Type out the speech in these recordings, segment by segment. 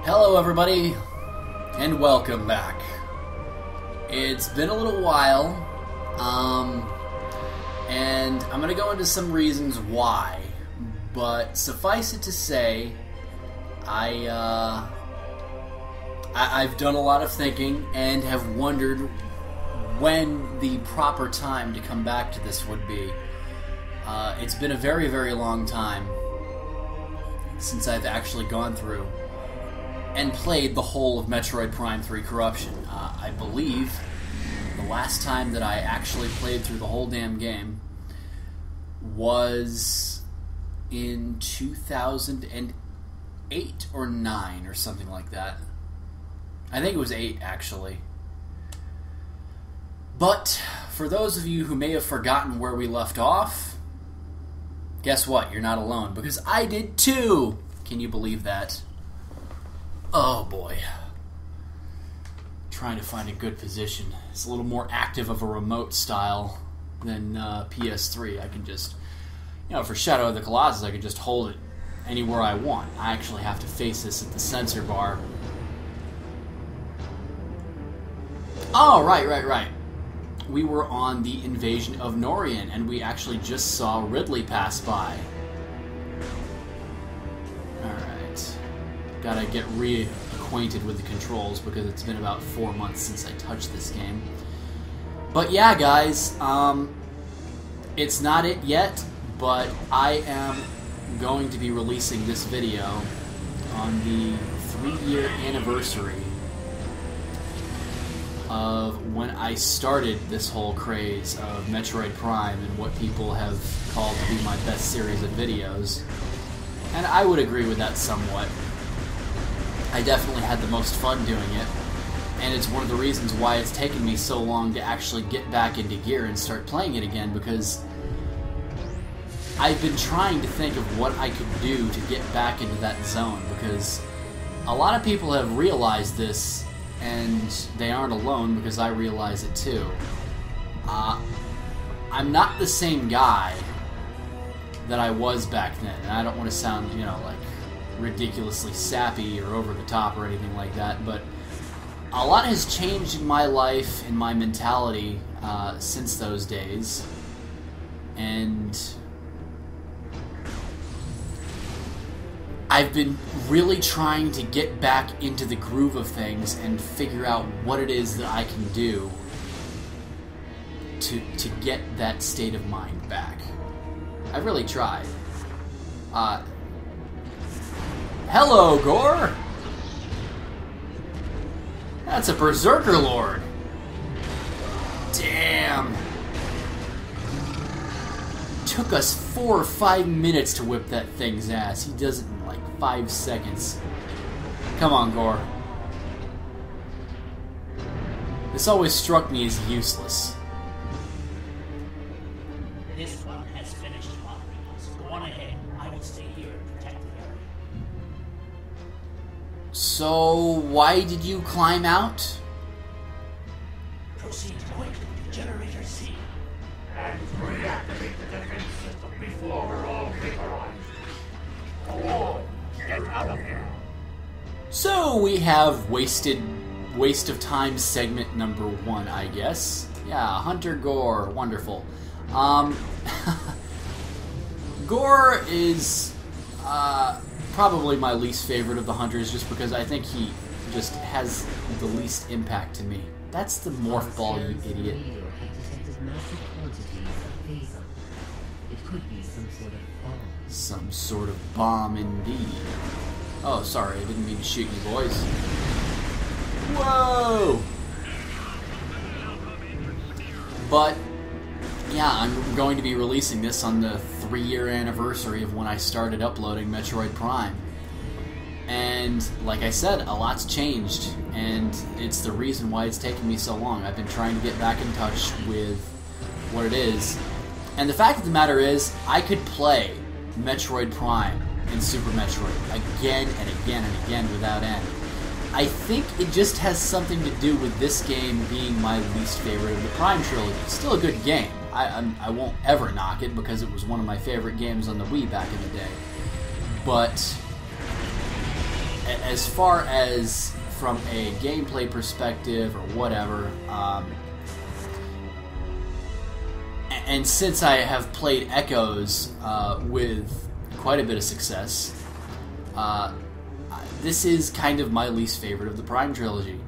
Hello everybody, and welcome back. It's been a little while, and I'm going to go into some reasons why, but suffice it to say, I've done a lot of thinking and have wondered when the proper time to come back to this would be. It's been a very, very long time since I've actually gone through and played the whole of Metroid Prime 3 Corruption. I believe the last time that I actually played through the whole damn game was in 2008 or 9 or something like that. I think it was 8, actually. But for those of you who may have forgotten where we left off, guess what? You're not alone, because I did too! Can you believe that? Oh boy. Trying to find a good position. It's a little more active of a remote style than PS3. I can just, for Shadow of the Colossus, I can just hold it anywhere I want. I actually have to face this at the sensor bar. Oh, right. We were on the invasion of Norian, and we actually just saw Ridley pass by. Alright. Gotta get reacquainted with the controls, because it's been about 4 months since I touched this game. But yeah, guys, it's not it yet, but I am going to be releasing this video on the 3-year anniversary of when I started this whole craze of Metroid Prime and what people have called to be my best series of videos. And I would agree with that somewhat. I definitely had the most fun doing it, and it's one of the reasons why it's taken me so long to actually get back into gear and start playing it again, because I've been trying to think of what I could do to get back into that zone, because a lot of people have realized this, and they aren't alone, because I realize it too. I'm not the same guy that I was back then, and I don't want to sound, like ridiculously sappy or over the top or anything like that, but a lot has changed in my life, in my mentality, since those days, and I've been really trying to get back into the groove of things and figure out what it is that I can do to get that state of mind back. I really tried. Hello, Gore! That's a Berserker Lord! Damn! Took us 4 or 5 minutes to whip that thing's ass. He does it in like 5 seconds. Come on, Gore. This always struck me as useless. This one has finished following us. Go on ahead. I will stay here and protect the area. So, why did you climb out? Proceed quickly to Generator C. And reactivate the defense system before we're all vaporized. Go on, get out of here. So, we have waste of time segment number 1, I guess. Yeah, Hunter Gore, wonderful. Gore is probably my least favorite of the hunters, just because I think he just has the least impact to me. That's the morph ball, you idiot. Some sort of bomb, indeed. Oh, sorry, I didn't mean to shoot you, boys. Whoa! But, yeah, I'm going to be releasing this on the 3-year anniversary of when I started uploading Metroid Prime. And, like I said, a lot's changed, and it's the reason why it's taken me so long. I've been trying to get back in touch with what it is. And the fact of the matter is, I could play Metroid Prime and Super Metroid again and again and again without end. I think it just has something to do with this game being my least favorite of the Prime trilogy. It's still a good game. I won't ever knock it, because it was one of my favorite games on the Wii back in the day. But as far as from a gameplay perspective or whatever, and since I have played Echoes with quite a bit of success, this is kind of my least favorite of the Prime trilogy.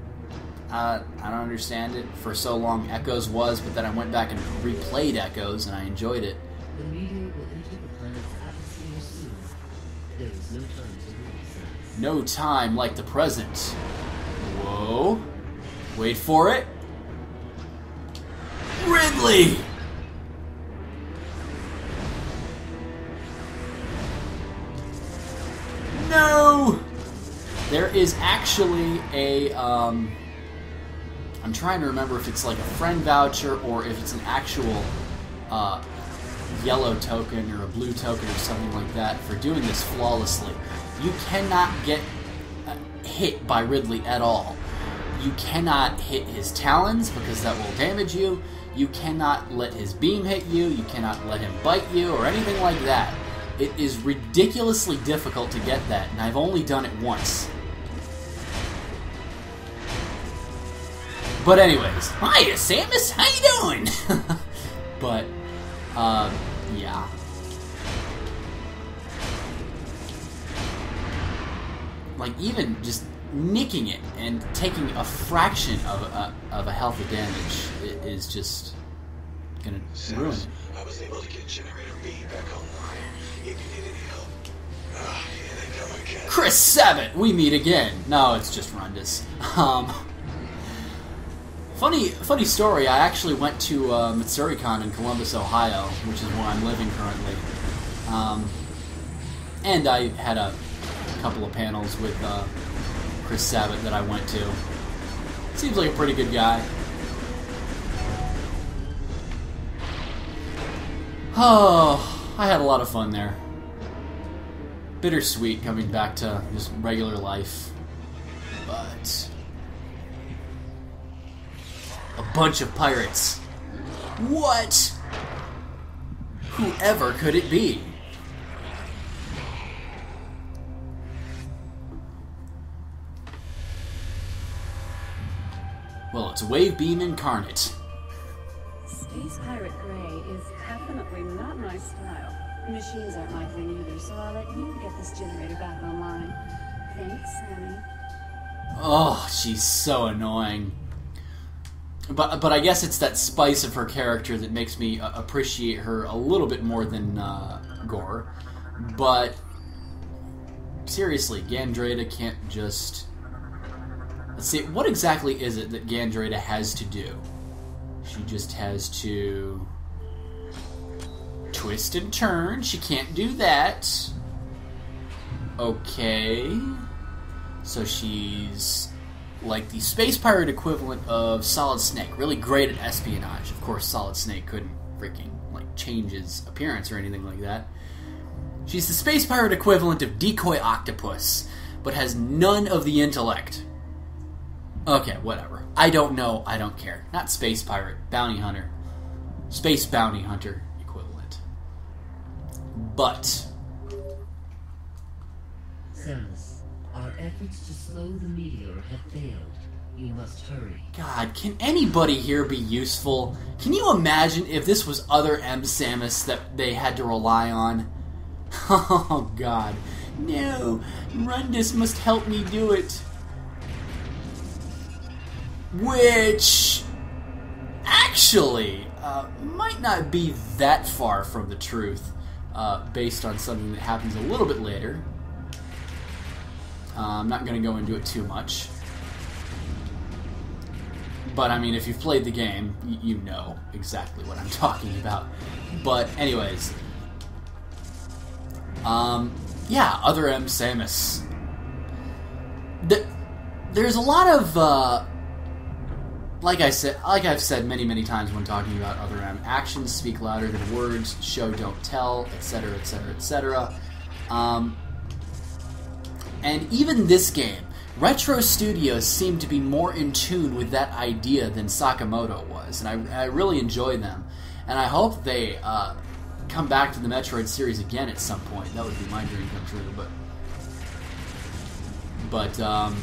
I don't understand it. For so long, Echoes was, but then I went back and replayed Echoes, and I enjoyed it. The meteor will enter the planet's atmosphere soon. There is no time to lose. No time like the present. Whoa. Wait for it. Ridley! No! There is actually a, I'm trying to remember if it's like a friend voucher or if it's an actual yellow token or a blue token or something like that for doing this flawlessly. You cannot get hit by Ridley at all. You cannot hit his talons because that will damage you. You cannot let his beam hit you. You cannot let him bite you or anything like that. It is ridiculously difficult to get that, and I've only done it once. But anyways, hiya Samus, how you doing? But, yeah. Like, even just nicking it and taking a fraction of a health of damage is just gonna ruin it. I was able to get Generator B back online. If you need any help. Here they come again. Chris Sabat, we meet again. No, it's just Rundus. Funny story, I actually went to MatsuriCon in Columbus, Ohio, which is where I'm living currently. And I had a couple of panels with Chris Sabat that I went to. Seems like a pretty good guy. Oh, I had a lot of fun there. Bittersweet coming back to just regular life. But a bunch of pirates. What? Whoever could it be? Well, it's Wave Beam Incarnate. Space Pirate Grey is definitely not my style. Machines aren't my thing either, so I'll let you get this generator back online. Thanks, Sammy. Oh, she's so annoying. But I guess it's that spice of her character that makes me appreciate her a little bit more than Gore. But seriously, Gandrada can't just... Let's see, what exactly is it that Gandrada has to do? She just has to twist and turn. She can't do that. Okay. So she's like the space pirate equivalent of Solid Snake. Really great at espionage. Of course, Solid Snake couldn't freaking like change his appearance or anything like that. She's the space pirate equivalent of Decoy Octopus, but has none of the intellect. Okay, whatever. I don't know. I don't care. Not space pirate. Bounty hunter. Space bounty hunter equivalent. But Samus, our efforts to slow the meteor have failed. You must hurry. God, can anybody here be useful? Can you imagine if this was other M. Samus that they had to rely on? Oh, God. No. Rundus must help me do it. Which actually might not be that far from the truth, based on something that happens a little bit later. I'm not going to go into it too much. But, I mean, if you've played the game, you know exactly what I'm talking about. But, anyways. Yeah, other M. Samus. There's a lot of, like I've said many times when talking about other M, actions speak louder than words, show don't tell, etc., etc., etc. And even this game, Retro Studios seem to be more in tune with that idea than Sakamoto was, and I really enjoy them. And I hope they come back to the Metroid series again at some point. That would be my dream come true, But, okay,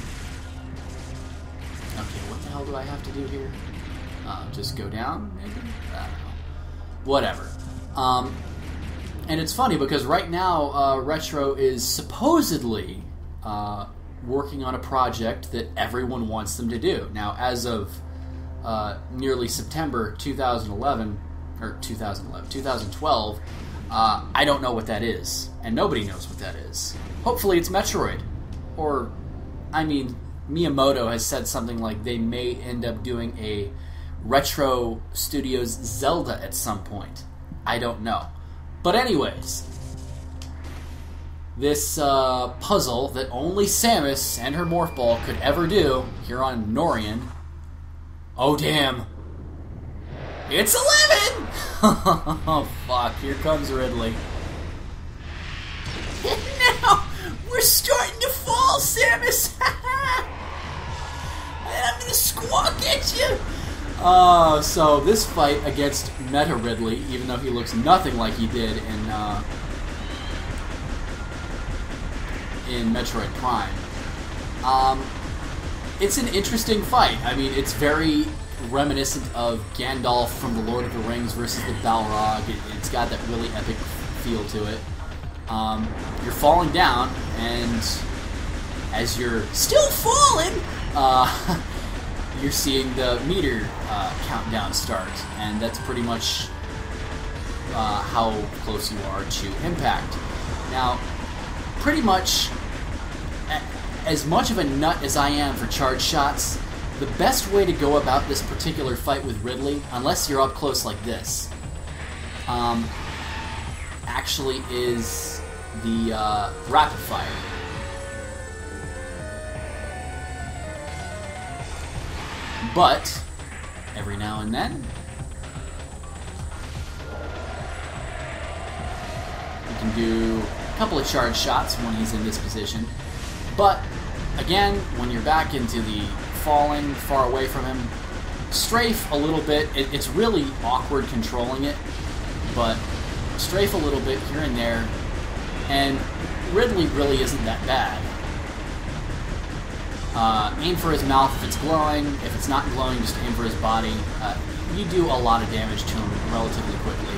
what the hell do I have to do here? Just go down, maybe? I don't know. Whatever. And it's funny because right now, Retro is supposedly working on a project that everyone wants them to do. Now, as of nearly September 2012, I don't know what that is. And nobody knows what that is. Hopefully it's Metroid. Or, I mean, Miyamoto has said something like they may end up doing a Retro Studios Zelda at some point. I don't know. But anyways, this puzzle that only Samus and her Morph Ball could ever do here on Norian. Oh, damn. It's 11! Oh, fuck. Here comes Ridley. And now, we're starting to fall, Samus! And I'm gonna squawk at you! So this fight against Meta Ridley, even though he looks nothing like he did in Metroid Prime, it's an interesting fight. I mean, it's very reminiscent of Gandalf from The Lord of the Rings versus the Balrog. It's got that really epic feel to it. You're falling down, and as you're still falling, you're seeing the meter countdown start, and that's pretty much how close you are to impact. Now, pretty much, as much of a nut as I am for charge shots, the best way to go about this particular fight with Ridley, unless you're up close like this, actually is the rapid fire. But, every now and then, you can do a couple of charge shots when he's in this position. But, again, when you're back into the falling far away from him, strafe a little bit. It's really awkward controlling it, but strafe a little bit here and there, and Ridley really isn't that bad. Aim for his mouth if it's glowing. If it's not glowing, just aim for his body. You do a lot of damage to him relatively quickly.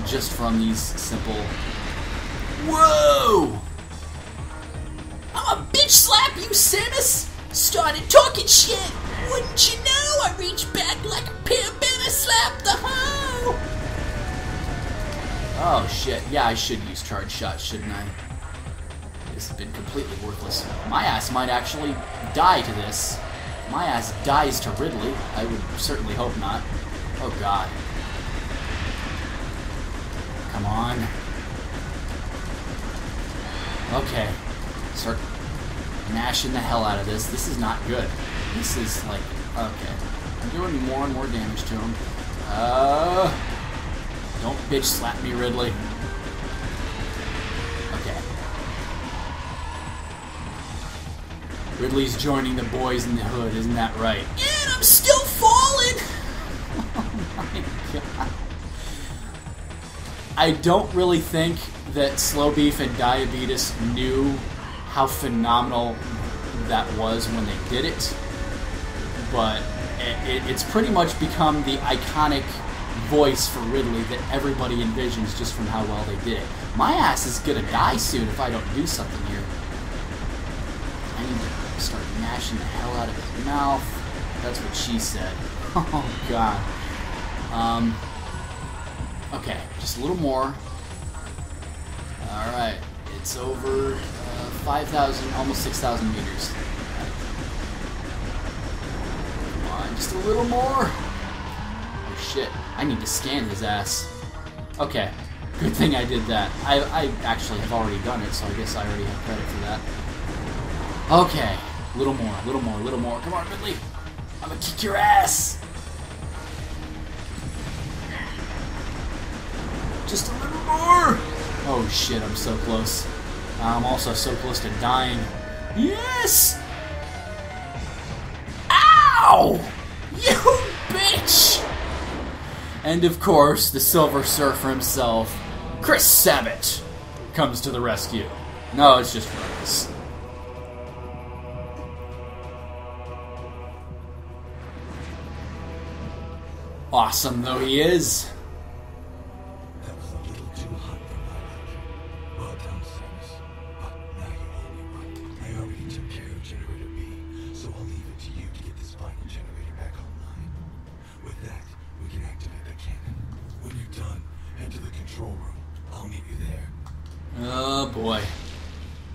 Just from these simple... Whoa! I'ma bitch slap you, Samus! Started talking shit! Wouldn't you know I reach back like a pimp and I slap the hoe! Oh shit, yeah, I should use charge shots, shouldn't I? This has been completely worthless. My ass might actually die to this. My ass dies to Ridley. I would certainly hope not. Oh god. Come on. Okay. Start mashing the hell out of this. This is not good. This is like... Okay. I'm doing more and more damage to him. Don't bitch slap me, Ridley. Okay. Ridley's joining the boys in the hood, isn't that right? And I'm still falling! Oh my god. I don't really think that Slow Beef and Diabetes knew how phenomenal that was when they did it, but it's pretty much become the iconic voice for Ridley that everybody envisions just from how well they did it. My ass is gonna die soon if I don't do something here. I need to start mashing the hell out of his mouth. That's what she said. Oh god. Okay, just a little more. Alright, it's over 5,000, almost 6,000 meters. Come on, just a little more. Oh shit, I need to scan his ass. Okay, good thing I did that. I actually have already done it, so I guess I already have credit for that. Okay, little more, little more, little more. Come on, Ridley. I'm gonna kick your ass. Just a little more! Oh shit, I'm so close. I'm also so close to dying. Yes! Ow! You bitch! And of course, the Silver Surfer himself, Chris Sabat. comes to the rescue. No, it's just Rose. Awesome though he is. That was a little too hot for my liking. Well done, Samus. But now you're the only one. I already took care of Generator B, so I'll leave it to you to get this final generator back online. With that, we can activate the cannon. When you're done, head to the control room. I'll meet you there. Oh boy.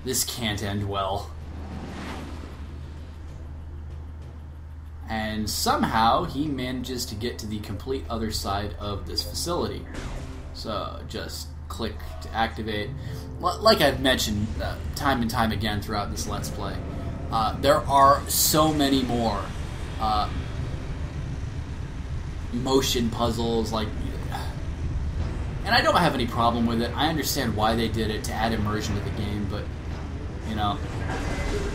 This can't end well. And somehow he manages to get to the complete other side of this facility. So just click to activate. Like I've mentioned time and time again throughout this Let's Play, there are so many more motion puzzles, like, and I don't have any problem with it. I understand why they did it, to add immersion to the game, but you know,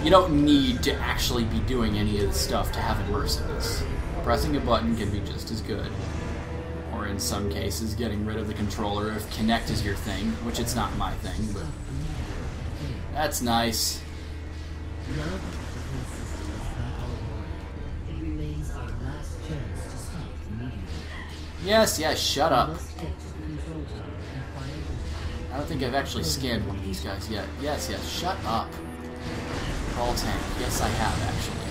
you don't need to actually be doing any of the stuff to have immersiveness. Pressing a button can be just as good. Or in some cases, getting rid of the controller if Kinect is your thing, which it's not my thing, but that's nice. Now that the defense system is back online, it remains our last chance to stop the meteor. Yes, shut We up. must get to the control tower and find I don't think I've actually scanned one of these guys yet. Yes, shut up. Crawl tank. Yes, I have, actually.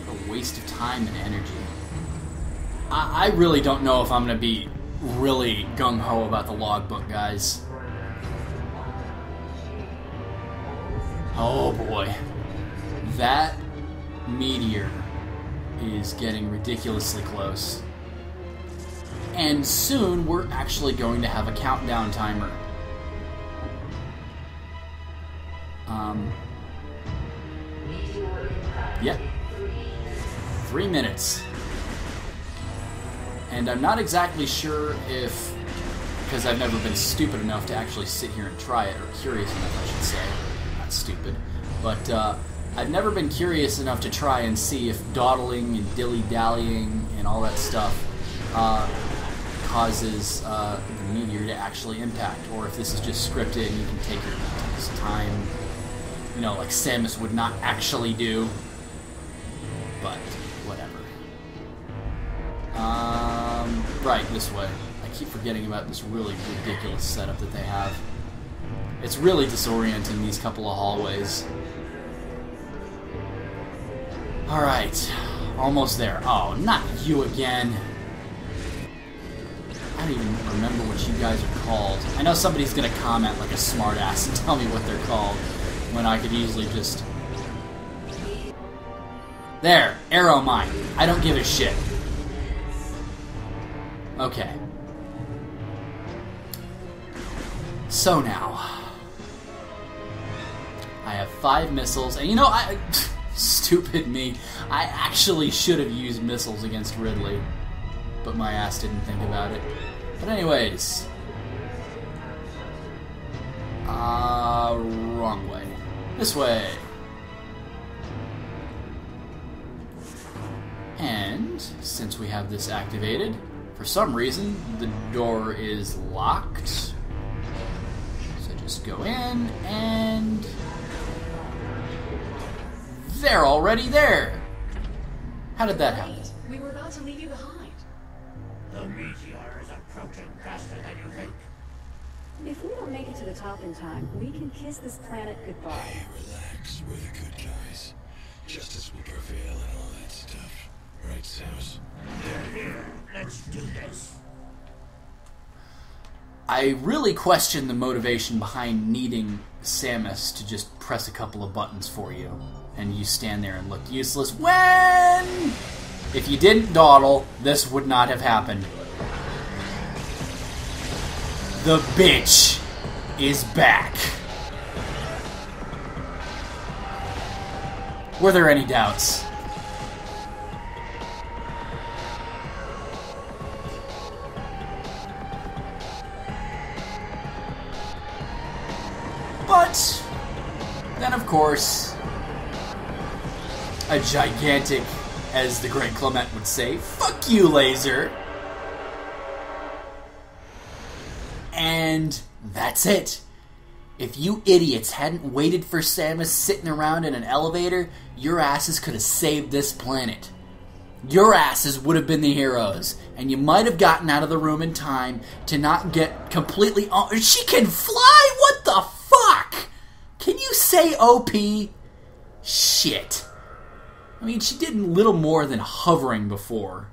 What a waste of time and energy. I really don't know if I'm going to be really gung-ho about the logbook, guys. Oh boy. That meteor is getting ridiculously close. And soon we're actually going to have a countdown timer. Yep. 3 minutes. And I'm not exactly sure if, because I've never been stupid enough to actually sit here and try it, or curious enough, I should say. Not stupid. But I've never been curious enough to try and see if dawdling and dilly-dallying and all that stuff causes the meteor to actually impact, or if this is just scripted and you can take your time, you know, like Samus would not actually do. But whatever. Right, this way. I keep forgetting about this really ridiculous setup that they have. It's really disorienting, these couple of hallways. Alright, almost there. Oh, not you again. I don't even remember what you guys are called. I know somebody's gonna comment like a smartass and tell me what they're called, when I could easily just... There, arrow mine. I don't give a shit. Okay. So now, I have 5 missiles, and you know, stupid me, I actually should have used missiles against Ridley, but my ass didn't think about it. But anyways, wrong way. This way. And since we have this activated, for some reason the door is locked. So just go in, and they're already there. How did that happen? We were about to leave you behind. The meteor is approaching faster than you think. If we don't make it to the top in time, we can kiss this planet goodbye. Hey, relax. We're the good guys. Justice will prevail and all that stuff. Right, Samus? They're here. Let's do this. I really question the motivation behind needing Samus to just press a couple of buttons for you, and you stand there and look useless when... If you didn't dawdle, this would not have happened. The bitch is back. Were there any doubts? But then, of course, a gigantic, as the great Clement would say, "Fuck you, laser." And that's it. If you idiots hadn't waited for Samus sitting around in an elevator, your asses could have saved this planet. Your asses would have been the heroes, and you might have gotten out of the room in time to not get completely... She can fly? What the fuck? Can you say OP? Shit. I mean, she did little more than hovering before.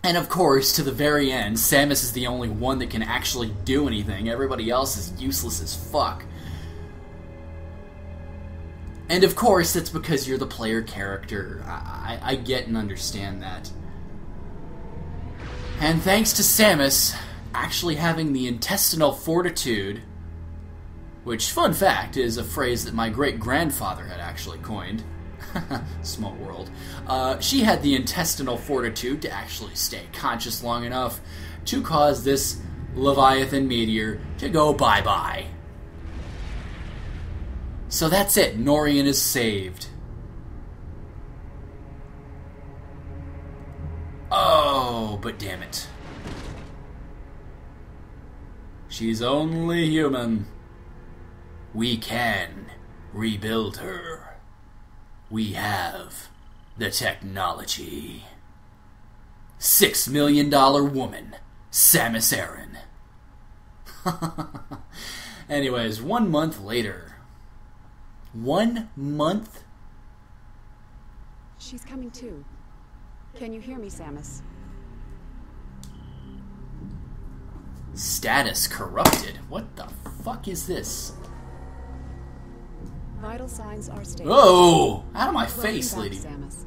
And of course, to the very end, Samus is the only one that can actually do anything. Everybody else is useless as fuck. And of course, that's because you're the player character. I get and understand that. And thanks to Samus actually having the intestinal fortitude, which, fun fact, is a phrase that my great-grandfather had actually coined. Small world. She had the intestinal fortitude to actually stay conscious long enough to cause this Leviathan meteor to go bye-bye. So that's it. Norian is saved. Oh, but damn it. She's only human. We can rebuild her. We have the technology. $6 million woman, Samus Aran. Anyways, 1 month later. 1 month? She's coming too. Can you hear me, Samus? Status corrupted. What the fuck is this? Vital signs are stable. Oh! Out of my Welcome face, back, lady. Samus.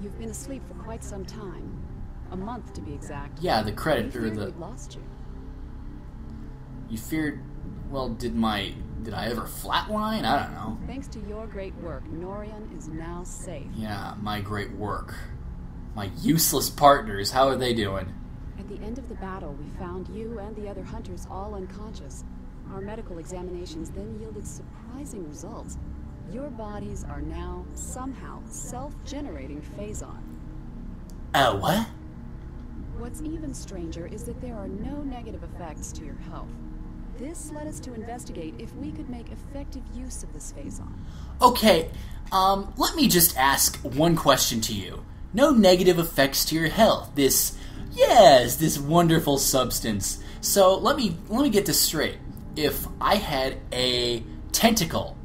You've been asleep for quite some time. A month, to be exact. Yeah, the credit, We or feared the... we'd lost you. You feared... Well, did I ever flatline? I don't know. Thanks to your great work, Norian is now safe. Yeah, my great work. My useless partners, how are they doing? At the end of the battle, we found you and the other hunters all unconscious. Our medical examinations then yielded surprising results. Your bodies are now, somehow, self-generating Phazon. Oh, what? What's even stranger is that there are no negative effects to your health. This led us to investigate if we could make effective use of this Phazon. Okay, let me just ask one question to you. No negative effects to your health. This wonderful substance. So, let me get this straight. If I had a tentacle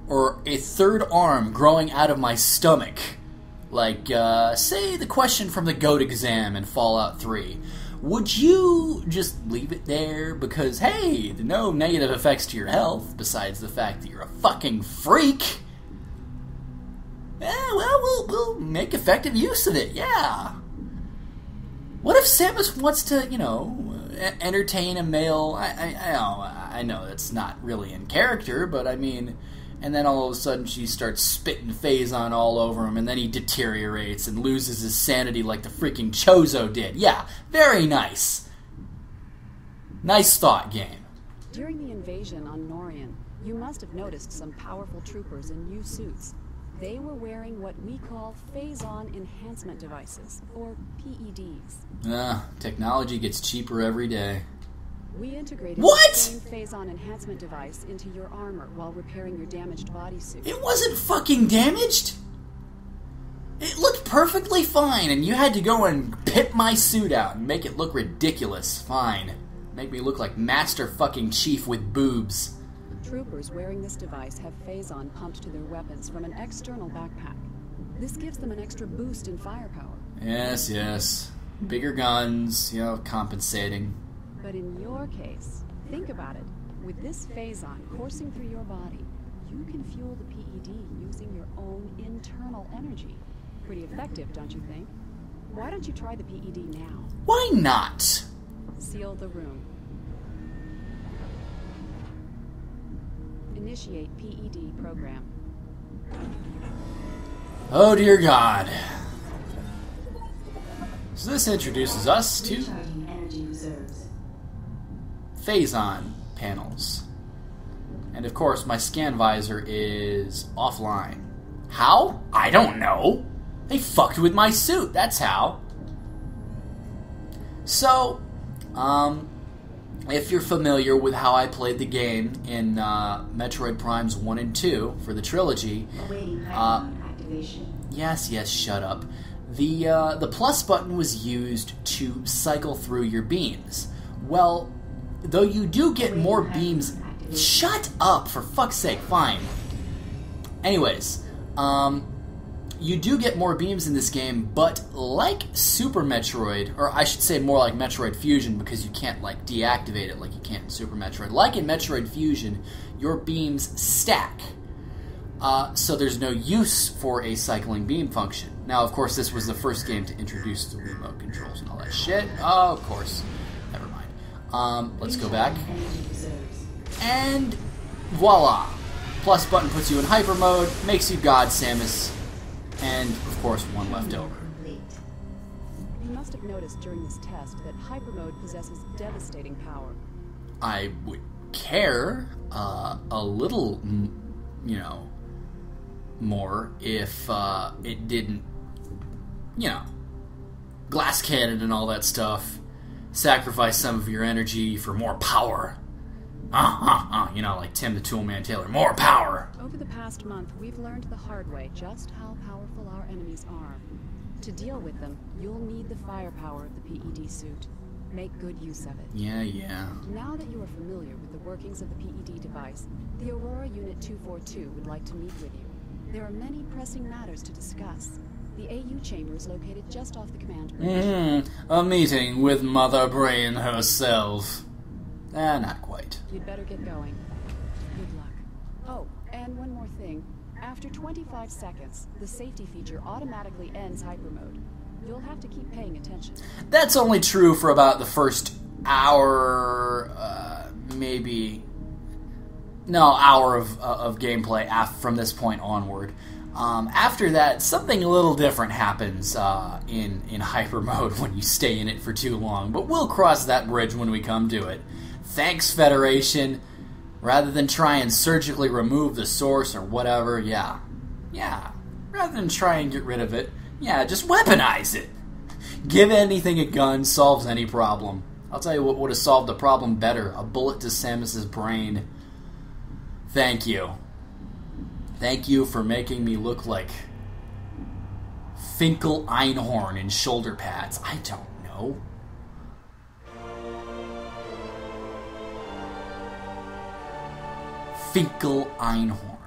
or a third arm growing out of my stomach, like, say the question from the GOAT exam in Fallout 3, would you just leave it there because, hey, no negative effects to your health, besides the fact that you're a fucking freak? Yeah, well, we'll make effective use of it, yeah. What if Samus wants to, entertain a male... I know that's not really in character, but I mean... And then all of a sudden she starts spitting Phazon all over him, and then he deteriorates and loses his sanity like the freaking Chozo did. Yeah, very nice. Nice thought, game. During the invasion on Norian, you must have noticed some powerful troopers in new suits. They were wearing what we call Phazon enhancement devices, or PEDs. Technology gets cheaper every day. We integrated What? the same Phazon enhancement device into your armor while repairing your damaged bodysuit. It wasn't fucking damaged. It looked perfectly fine, and you had to go and pip my suit out and make it look ridiculous. Fine. Make me look like Master fucking Chief with boobs. Troopers wearing this device have Phazon pumped to their weapons from an external backpack. This gives them an extra boost in firepower. Yes. Bigger guns, compensating. But in your case, think about it. With this Phazon coursing through your body, you can fuel the PED using your own internal energy. Pretty effective, don't you think? Why don't you try the PED now? Why not? Seal the room. Initiate PED program. Oh dear God. So this introduces us to Recharging energy reserves. Phazon panels. And of course my scan visor is offline. How? I don't know. They fucked with my suit, that's how. So, if you're familiar with how I played the game in Metroid Primes 1 and 2 for the trilogy, Awaiting hypermode activation. yes, shut up. The plus button was used to cycle through your beams. Well, though you do get more beams... Shut up, for fuck's sake, fine. Anyways, you do get more beams in this game, but like Super Metroid, or I should say more like Metroid Fusion, because you can't, like, deactivate it like you can in Super Metroid. Like in Metroid Fusion, your beams stack. So there's no use for a cycling beam function. Now, of course, this was the first game to introduce the remote controls and all that shit. Oh, of course. Never mind. Let's go back. And voila! Plus button puts you in hyper mode, makes you God Samus, and, of course, one left over. You must have noticed during this test that hyper mode possesses devastating power. I would care a little, you know, more if it didn't, you know, glass cannon and all that stuff, sacrifice some of your energy for more power. You know, like Tim the Toolman Taylor, more power. Over the past month, we've learned the hard way just how powerful our enemies are. To deal with them, you'll need the firepower of the PED suit. Make good use of it. Yeah. Now that you are familiar with the workings of the PED device, the Aurora Unit 242 would like to meet with you. There are many pressing matters to discuss. The AU chamber is located just off the command bridge. A meeting with Mother Brain herself. Not quite. You'd better get going. Good luck. Oh, and one more thing. After 25 seconds, the safety feature automatically ends hyper mode. You'll have to keep paying attention. That's only true for about the first hour, maybe... No, hour of gameplay from this point onward. After that, something a little different happens in hyper mode when you stay in it for too long. But we'll cross that bridge when we come to it. Thanks, Federation. Rather than try and surgically remove the source or whatever, yeah. Rather than try and get rid of it, just weaponize it. Give anything a gun, solves any problem. I'll tell you what would have solved the problem better. A bullet to Samus's brain. Thank you. Thank you for making me look like Finkel Einhorn in shoulder pads. I don't know. Finkel Einhorn.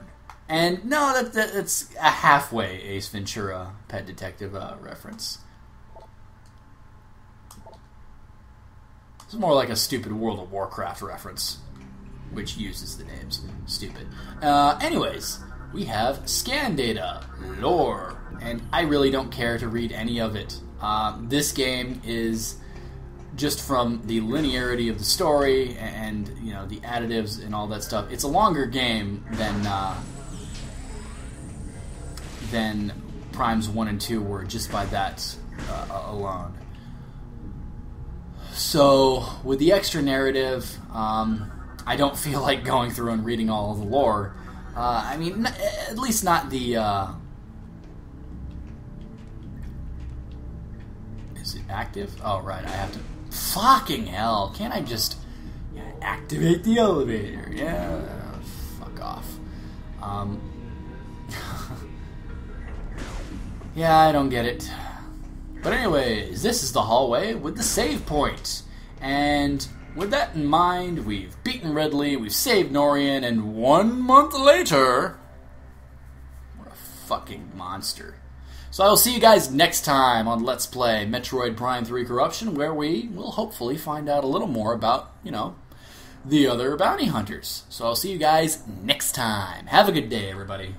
And no, that's a halfway Ace Ventura Pet Detective reference. It's more like a stupid World of Warcraft reference, which uses the names. Stupid. Anyways, we have scan data, lore, and I really don't care to read any of it. This game is just from the linearity of the story and, you know, the additives and all that stuff. It's a longer game than Primes 1 and 2 were just by that alone. So, with the extra narrative, I don't feel like going through and reading all of the lore. I mean, at least not the... Is it active? Oh, right, I have to... Fucking hell, can't I just activate the elevator? Yeah, fuck off. Yeah, I don't get it. But anyways, this is the hallway with the save point. And with that in mind, we've beaten Ridley, we've saved Norian, and 1 month later, we're a fucking monster. So I will see you guys next time on Let's Play Metroid Prime 3 Corruption, where we will hopefully find out a little more about, you know, the other bounty hunters. So I'll see you guys next time. Have a good day, everybody.